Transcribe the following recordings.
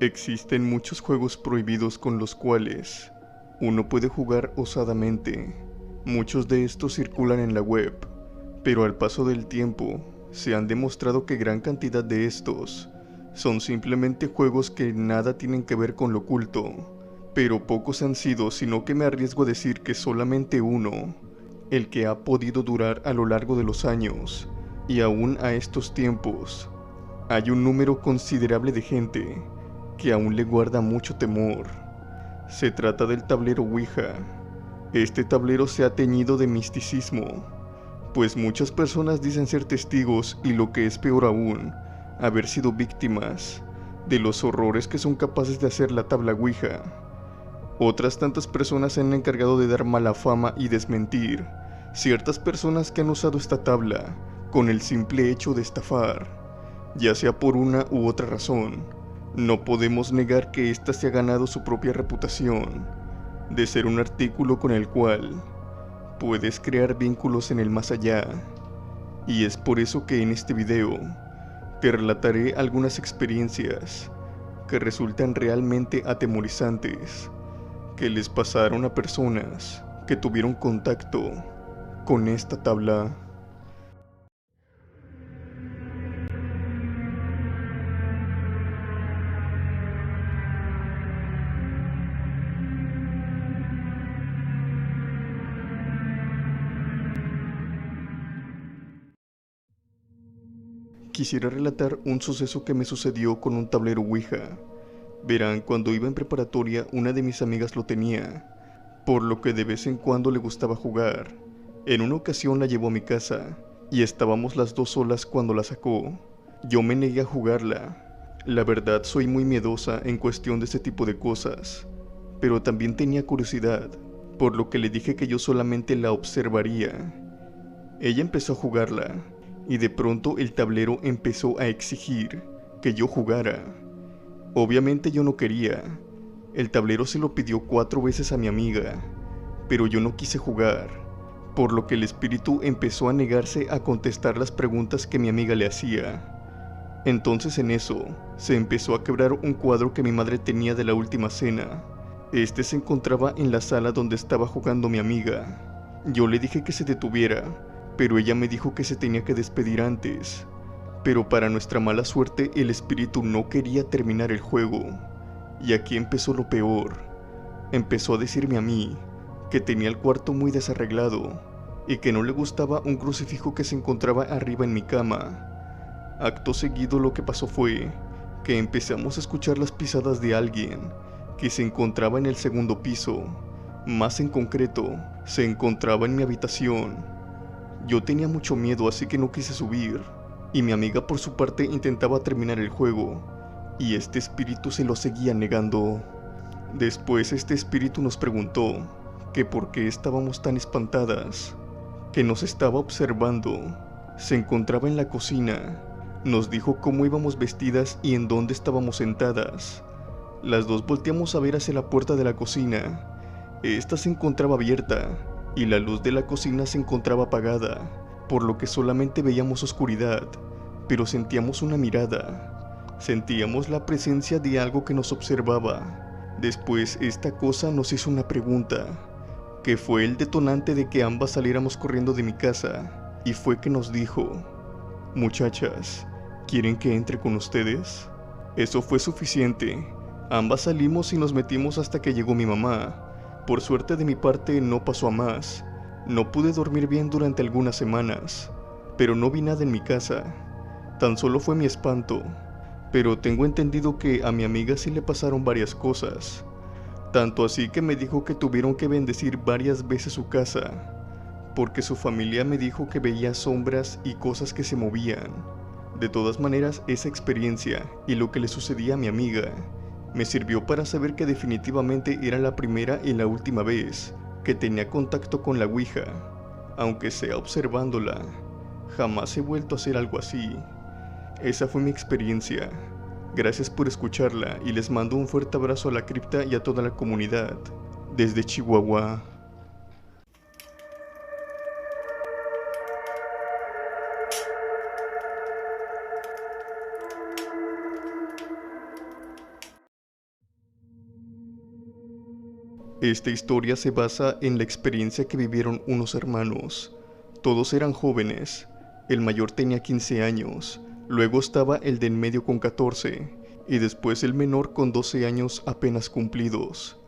Existen muchos juegos prohibidos con los cuales uno puede jugar osadamente. Muchos de estos circulan en la web, pero al paso del tiempo se han demostrado que gran cantidad de estos son simplemente juegos que nada tienen que ver con lo oculto, pero pocos han sido, sino que me arriesgo a decir que solamente uno, el que ha podido durar a lo largo de los años, y aún a estos tiempos, hay un número considerable de gente que aún le guarda mucho temor. Se trata del tablero Ouija. Este tablero se ha teñido de misticismo, pues muchas personas dicen ser testigos y, lo que es peor aún, haber sido víctimas de los horrores que son capaces de hacer la tabla Ouija. Otras tantas personas se han encargado de dar mala fama y desmentir ciertas personas que han usado esta tabla con el simple hecho de estafar, ya sea por una u otra razón. No podemos negar que ésta se ha ganado su propia reputación de ser un artículo con el cual puedes crear vínculos en el más allá, y es por eso que en este video te relataré algunas experiencias que resultan realmente atemorizantes que les pasaron a personas que tuvieron contacto con esta tabla. Quisiera relatar un suceso que me sucedió con un tablero Ouija. Verán, cuando iba en preparatoria, una de mis amigas lo tenía, por lo que de vez en cuando le gustaba jugar. En una ocasión la llevó a mi casa, y estábamos las dos solas cuando la sacó. Yo me negué a jugarla. La verdad, soy muy miedosa en cuestión de este tipo de cosas, pero también tenía curiosidad, por lo que le dije que yo solamente la observaría. Ella empezó a jugarla, y de pronto el tablero empezó a exigir que yo jugara. Obviamente yo no quería. El tablero se lo pidió 4 veces a mi amiga, pero yo no quise jugar, por lo que el espíritu empezó a negarse a contestar las preguntas que mi amiga le hacía. Entonces en eso, se empezó a quebrar un cuadro que mi madre tenía de la última cena. Este se encontraba en la sala donde estaba jugando mi amiga. Yo le dije que se detuviera, pero ella me dijo que se tenía que despedir antes. Pero para nuestra mala suerte, el espíritu no quería terminar el juego. Y aquí empezó lo peor. Empezó a decirme a mí que tenía el cuarto muy desarreglado y que no le gustaba un crucifijo que se encontraba arriba en mi cama. Acto seguido, lo que pasó fue que empezamos a escuchar las pisadas de alguien que se encontraba en el segundo piso. Más en concreto, se encontraba en mi habitación. Yo tenía mucho miedo, así que no quise subir, y mi amiga por su parte intentaba terminar el juego, y este espíritu se lo seguía negando. Después este espíritu nos preguntó que por qué estábamos tan espantadas, que nos estaba observando. Se encontraba en la cocina, nos dijo cómo íbamos vestidas y en dónde estábamos sentadas. Las dos volteamos a ver hacia la puerta de la cocina. Esta se encontraba abierta y la luz de la cocina se encontraba apagada, por lo que solamente veíamos oscuridad, pero sentíamos una mirada. Sentíamos la presencia de algo que nos observaba. Después esta cosa nos hizo una pregunta, que fue el detonante de que ambas saliéramos corriendo de mi casa, y fue que nos dijo: muchachas, ¿quieren que entre con ustedes? Eso fue suficiente. Ambas salimos y nos metimos hasta que llegó mi mamá. Por suerte de mi parte no pasó a más. No pude dormir bien durante algunas semanas, pero no vi nada en mi casa. Tan solo fue mi espanto. Pero tengo entendido que a mi amiga sí le pasaron varias cosas. Tanto así que me dijo que tuvieron que bendecir varias veces su casa, porque su familia me dijo que veía sombras y cosas que se movían. De todas maneras, esa experiencia y lo que le sucedía a mi amiga me sirvió para saber que definitivamente era la primera y la última vez que tenía contacto con la Ouija. Aunque sea observándola, jamás he vuelto a hacer algo así. Esa fue mi experiencia. Gracias por escucharla y les mando un fuerte abrazo a la cripta y a toda la comunidad. Desde Chihuahua. Esta historia se basa en la experiencia que vivieron unos hermanos. Todos eran jóvenes. El mayor tenía 15 años, luego estaba el de en medio con 14, y después el menor con 12 años apenas cumplidos.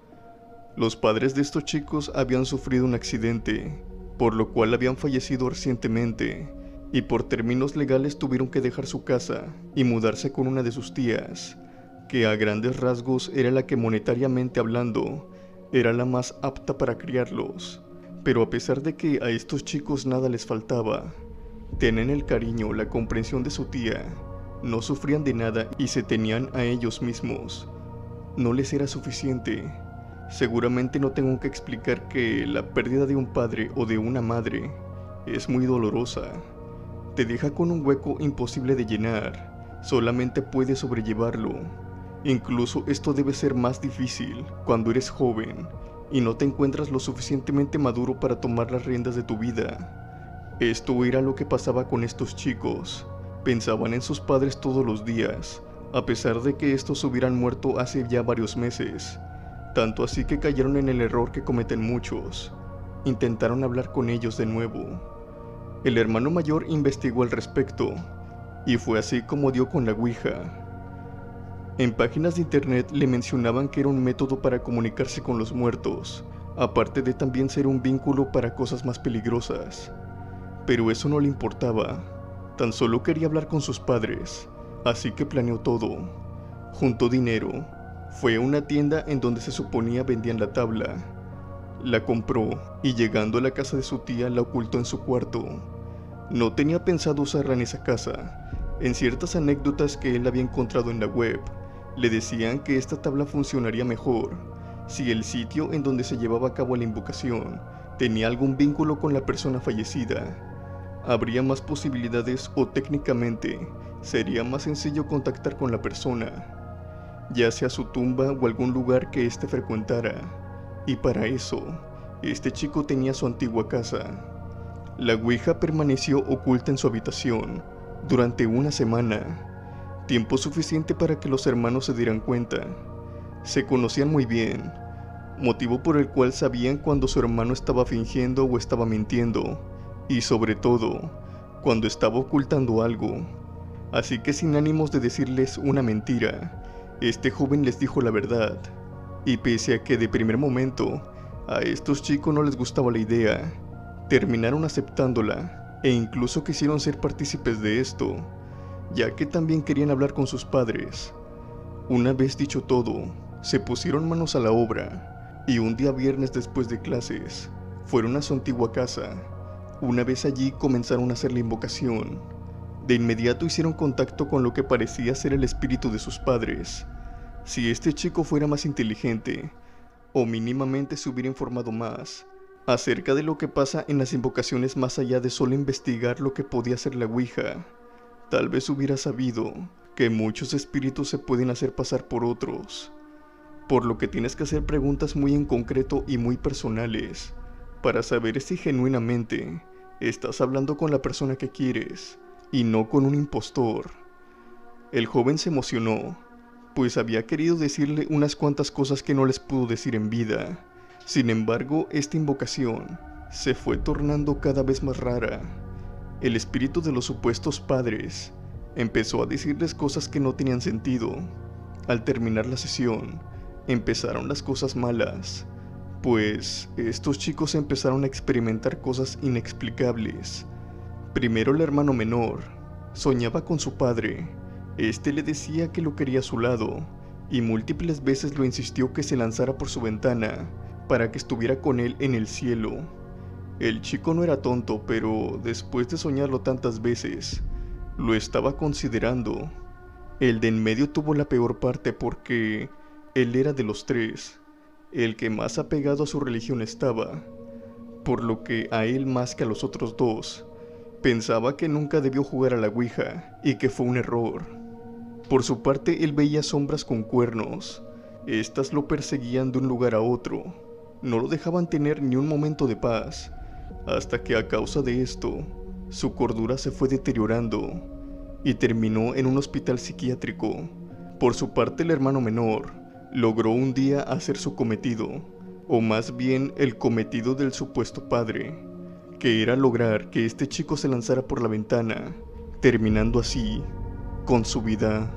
Los padres de estos chicos habían sufrido un accidente, por lo cual habían fallecido recientemente, y por términos legales tuvieron que dejar su casa y mudarse con una de sus tías, que a grandes rasgos era la que monetariamente hablando, era la más apta para criarlos. Pero a pesar de que a estos chicos nada les faltaba, tenían el cariño, la comprensión de su tía, no sufrían de nada y se tenían a ellos mismos. No les era suficiente. Seguramente no tengo que explicar que la pérdida de un padre o de una madre es muy dolorosa. Te deja con un hueco imposible de llenar, solamente puedes sobrellevarlo. Incluso esto debe ser más difícil cuando eres joven y no te encuentras lo suficientemente maduro para tomar las riendas de tu vida. Esto era lo que pasaba con estos chicos. Pensaban en sus padres todos los días, a pesar de que estos hubieran muerto hace ya varios meses. Tanto así que cayeron en el error que cometen muchos. Intentaron hablar con ellos de nuevo. El hermano mayor investigó al respecto, y fue así como dio con la Ouija. En páginas de internet le mencionaban que era un método para comunicarse con los muertos, aparte de también ser un vínculo para cosas más peligrosas. Pero eso no le importaba, tan solo quería hablar con sus padres, así que planeó todo. Juntó dinero, fue a una tienda en donde se suponía vendían la tabla. La compró y llegando a la casa de su tía la ocultó en su cuarto. No tenía pensado usarla en esa casa. En ciertas anécdotas que él había encontrado en la web, le decían que esta tabla funcionaría mejor si el sitio en donde se llevaba a cabo la invocación tenía algún vínculo con la persona fallecida. Habría más posibilidades o técnicamente sería más sencillo contactar con la persona, ya sea su tumba o algún lugar que éste frecuentara. Y para eso, este chico tenía su antigua casa. La Ouija permaneció oculta en su habitación durante una semana, tiempo suficiente para que los hermanos se dieran cuenta. Se conocían muy bien, motivo por el cual sabían cuando su hermano estaba fingiendo o estaba mintiendo, y sobre todo, cuando estaba ocultando algo. Así que sin ánimos de decirles una mentira, este joven les dijo la verdad. Y pese a que de primer momento a estos chicos no les gustaba la idea, terminaron aceptándola e incluso quisieron ser partícipes de esto, ya que también querían hablar con sus padres. Una vez dicho todo, se pusieron manos a la obra y un día viernes después de clases fueron a su antigua casa. Una vez allí comenzaron a hacer la invocación. De inmediato hicieron contacto con lo que parecía ser el espíritu de sus padres. Si este chico fuera más inteligente, o mínimamente se hubiera informado más acerca de lo que pasa en las invocaciones más allá de solo investigar lo que podía hacer la Ouija, tal vez hubiera sabido que muchos espíritus se pueden hacer pasar por otros, por lo que tienes que hacer preguntas muy en concreto y muy personales, para saber si genuinamente estás hablando con la persona que quieres, y no con un impostor. El joven se emocionó, pues había querido decirle unas cuantas cosas que no les pudo decir en vida. Sin embargo, esta invocación se fue tornando cada vez más rara. El espíritu de los supuestos padres empezó a decirles cosas que no tenían sentido. Al terminar la sesión, empezaron las cosas malas, pues estos chicos empezaron a experimentar cosas inexplicables. Primero el hermano menor soñaba con su padre. Este le decía que lo quería a su lado, y múltiples veces lo insistió que se lanzara por su ventana para que estuviera con él en el cielo. El chico no era tonto, pero después de soñarlo tantas veces, lo estaba considerando. El de en medio tuvo la peor parte porque él era de los tres el que más apegado a su religión estaba, por lo que a él más que a los otros dos pensaba que nunca debió jugar a la Ouija y que fue un error. Por su parte, él veía sombras con cuernos. Estas lo perseguían de un lugar a otro. No lo dejaban tener ni un momento de paz, hasta que a causa de esto, su cordura se fue deteriorando y terminó en un hospital psiquiátrico. Por su parte, el hermano menor logró un día hacer su cometido, o más bien el cometido del supuesto padre, que era lograr que este chico se lanzara por la ventana, terminando así con su vida.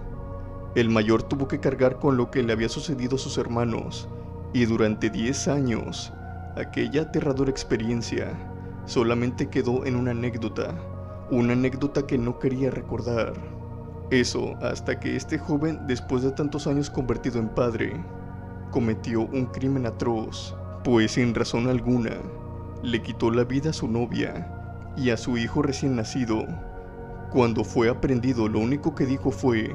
El mayor tuvo que cargar con lo que le había sucedido a sus hermanos, y durante 10 años, aquella aterradora experiencia solamente quedó en una anécdota que no quería recordar. Eso hasta que este joven, después de tantos años convertido en padre, cometió un crimen atroz, pues sin razón alguna, le quitó la vida a su novia y a su hijo recién nacido. Cuando fue aprendido, lo único que dijo fue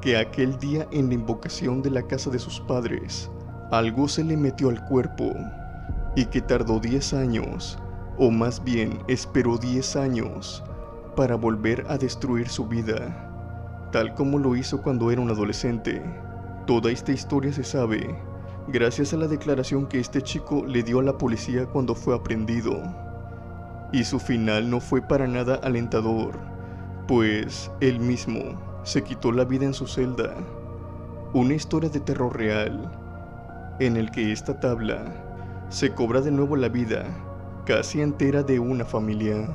que aquel día en la invocación de la casa de sus padres, algo se le metió al cuerpo y que tardó 10 años, o más bien esperó 10 años, para volver a destruir su vida, tal como lo hizo cuando era un adolescente. Toda esta historia se sabe gracias a la declaración que este chico le dio a la policía cuando fue aprehendido. Y su final no fue para nada alentador, pues él mismo se quitó la vida en su celda. Una historia de terror real, en el que esta tabla se cobra de nuevo la vida casi entera de una familia.